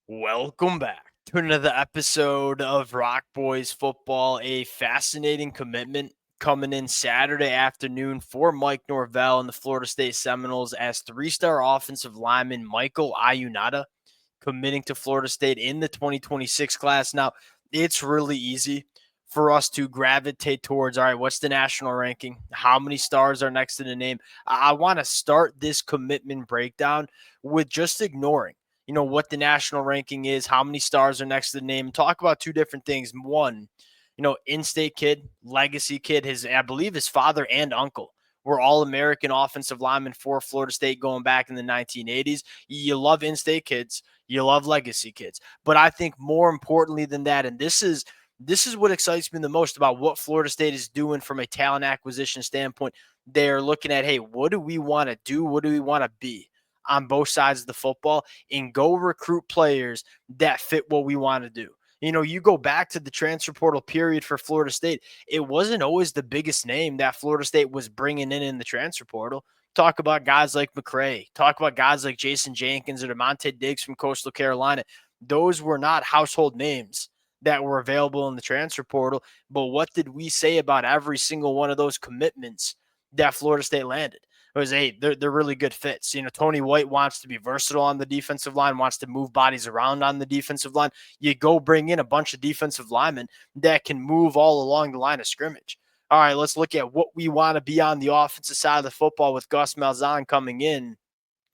Welcome back to another episode of Rock Boys Football. A fascinating commitment coming in Saturday afternoon for Mike Norvell and the Florida State Seminoles as three-star offensive lineman Michael Ionata committing to Florida State in the 2026 class. Now, it's really easy for us to gravitate towards, all right, what's the national ranking? How many stars are next to the name? I want to start this commitment breakdown with just ignoring what the national ranking is, how many stars are next to the name, talk about two different things. One, in-state kid, legacy kid, I believe his father and uncle were All-American offensive linemen for Florida State going back in the 1980s. You love in-state kids, you love legacy kids. But I think more importantly than that, and this is what excites me the most about what Florida State is doing from a talent acquisition standpoint. They're looking at, hey, what do we want to do? What do we want to be on both sides of the football, and go recruit players that fit what we want to do. You go back to the transfer portal period for Florida State, it wasn't always the biggest name that Florida State was bringing in the transfer portal. Talk about guys like McCray. Talk about guys like Jason Jenkins or DeMonte Diggs from Coastal Carolina. Those were not household names that were available in the transfer portal. But what did we say about every single one of those commitments that Florida State landed? It was, hey, they're really good fits. Tony White wants to be versatile on the defensive line, wants to move bodies around on the defensive line. You go bring in a bunch of defensive linemen that can move all along the line of scrimmage. All right, let's look at what we want to be on the offensive side of the football with Gus Malzahn coming in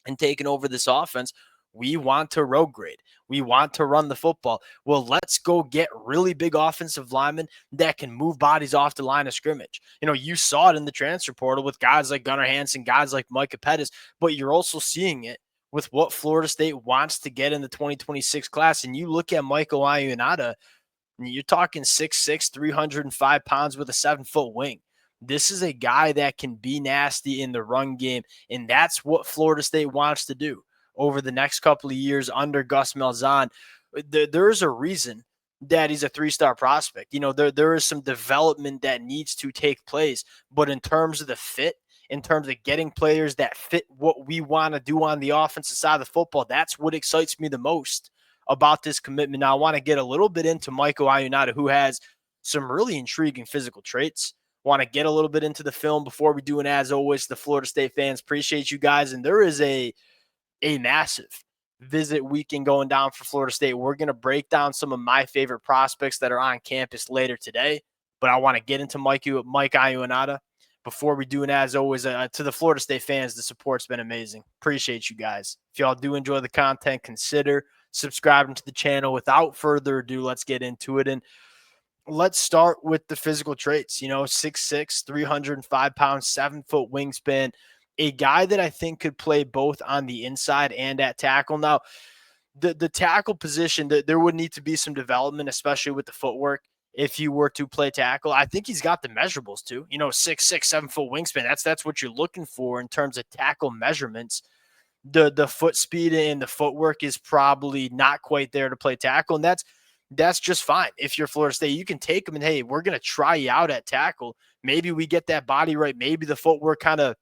and taking over this offense. We want to road grade. We want to run the football. Well, let's go get really big offensive linemen that can move bodies off the line of scrimmage. You saw it in the transfer portal with guys like Gunnar Hansen, guys like Micah Pettis, but you're also seeing it with what Florida State wants to get in the 2026 class. And you look at Michael Ionata, you're talking 6'6", 305 pounds with a 7-foot wing. This is a guy that can be nasty in the run game, and that's what Florida State wants to do over the next couple of years under Gus Malzahn. There's a reason that he's a three-star prospect. There is some development that needs to take place, but in terms of the fit, in terms of getting players that fit what we want to do on the offensive side of the football, that's what excites me the most about this commitment. Now, I want to get a little bit into Michael Ionata, who has some really intriguing physical traits. Want to get a little bit into the film before we do, and as always, the Florida State fans, appreciate you guys. And there is a massive visit weekend going down for Florida State. We're going to break down some of my favorite prospects that are on campus later today, but I want to get into Mike Ionata before we do. And as always, to the Florida State fans, the support's been amazing. Appreciate you guys. If y'all do enjoy the content, consider subscribing to the channel. Without further ado, let's get into it. And let's start with the physical traits. 6'6", 305 pounds, 7-foot wingspan. A guy that I think could play both on the inside and at tackle. Now, the tackle position, there would need to be some development, especially with the footwork. If you were to play tackle, I think he's got the measurables too. 6'6", 7-foot wingspan. That's what you're looking for in terms of tackle measurements. The foot speed and the footwork is probably not quite there to play tackle, and that's just fine. If you're Florida State, you can take them and, hey, we're going to try you out at tackle. Maybe we get that body right. Maybe the footwork kind of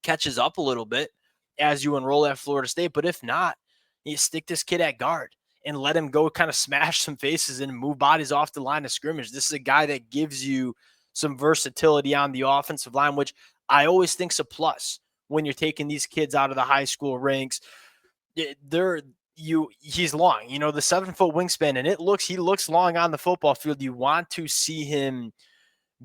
catches up a little bit as you enroll at Florida State. But if not, you stick this kid at guard and let him go kind of smash some faces and move bodies off the line of scrimmage. This is a guy that gives you some versatility on the offensive line, which I always think is a plus when you're taking these kids out of the high school ranks. He's long, the 7-foot wingspan, and he looks long on the football field. You want to see him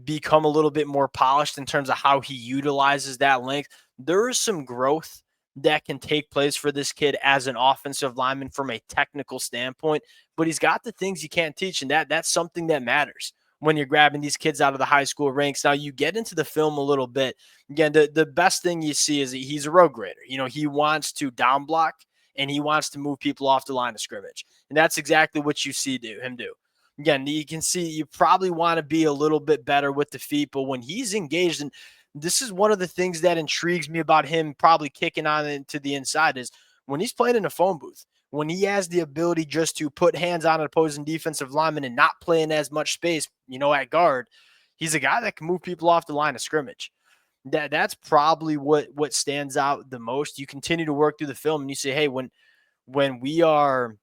become a little bit more polished in terms of how he utilizes that length. There is some growth that can take place for this kid as an offensive lineman from a technical standpoint, but he's got the things you can't teach, and that's something that matters when you're grabbing these kids out of the high school ranks. Now, you get into the film a little bit. Again, the best thing you see is he's a road grader. He wants to down block, and he wants to move people off the line of scrimmage, and that's exactly what you see him do. Again, you can see you probably want to be a little bit better with the feet, but when he's engaged, and this is one of the things that intrigues me about him probably kicking on into the inside, is when he's playing in a phone booth, when he has the ability just to put hands on an opposing defensive lineman and not playing as much space, at guard, he's a guy that can move people off the line of scrimmage. That's probably what stands out the most. You continue to work through the film and you say, hey, when we are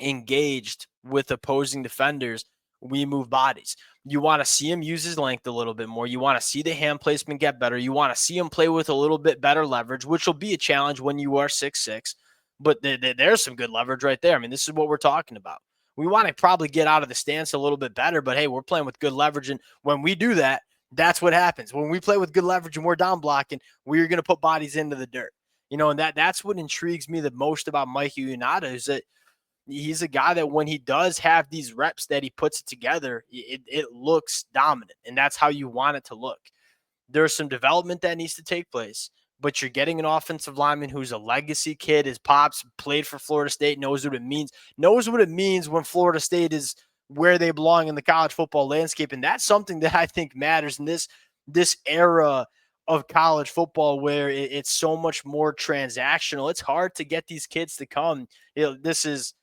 engaged with opposing defenders, we move bodies. You want to see him use his length a little bit more. You want to see the hand placement get better. You want to see him play with a little bit better leverage, which will be a challenge when you are 6'6". But there's some good leverage right there. I mean, this is what we're talking about. We want to probably get out of the stance a little bit better, but hey, we're playing with good leverage. And when we do that, that's what happens. When we play with good leverage and we're down blocking, we're going to put bodies into the dirt. And that's what intrigues me the most about Michael Ionata is that he's a guy that when he does have these reps that he puts it together, it looks dominant. And that's how you want it to look. There's some development that needs to take place, but you're getting an offensive lineman who's a legacy kid. His pops played for Florida State, knows what it means when Florida State is where they belong in the college football landscape. And that's something that I think matters in this era of college football where it's so much more transactional. It's hard to get these kids to come. This is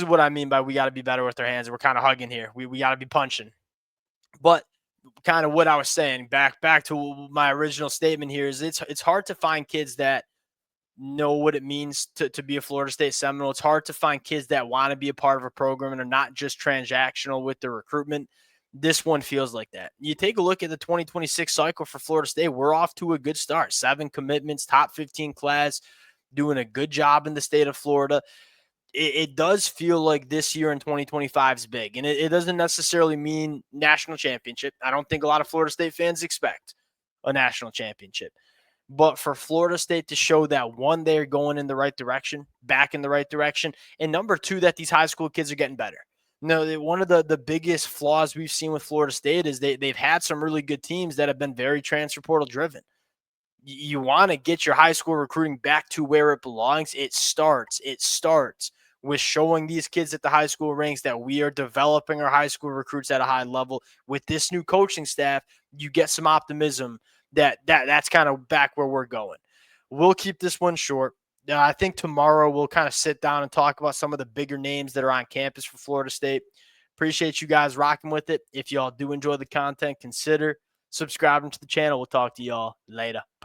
what I mean by we got to be better with our hands. We're kind of hugging here. We got to be punching. But kind of what I was saying back to my original statement here is it's hard to find kids that know what it means to be a Florida State Seminole. It's hard to find kids that want to be a part of a program and are not just transactional with the recruitment. This one feels like that. You take a look at the 2026 cycle for Florida State. We're off to a good start. 7 commitments, top 15 class, doing a good job in the state of Florida. It does feel like this year in 2025 is big, and it doesn't necessarily mean national championship. I don't think a lot of Florida State fans expect a national championship. But for Florida State to show that, one, they're going in the right direction, back in the right direction, and number two, that these high school kids are getting better. One of the biggest flaws we've seen with Florida State is they've had some really good teams that have been very transfer portal driven. You want to get your high school recruiting back to where it belongs. It starts with showing these kids at the high school ranks that we are developing our high school recruits at a high level. With this new coaching staff, you get some optimism that's kind of back where we're going. We'll keep this one short. I think tomorrow we'll kind of sit down and talk about some of the bigger names that are on campus for Florida State. Appreciate you guys rocking with it. If y'all do enjoy the content, consider subscribing to the channel. We'll talk to y'all later.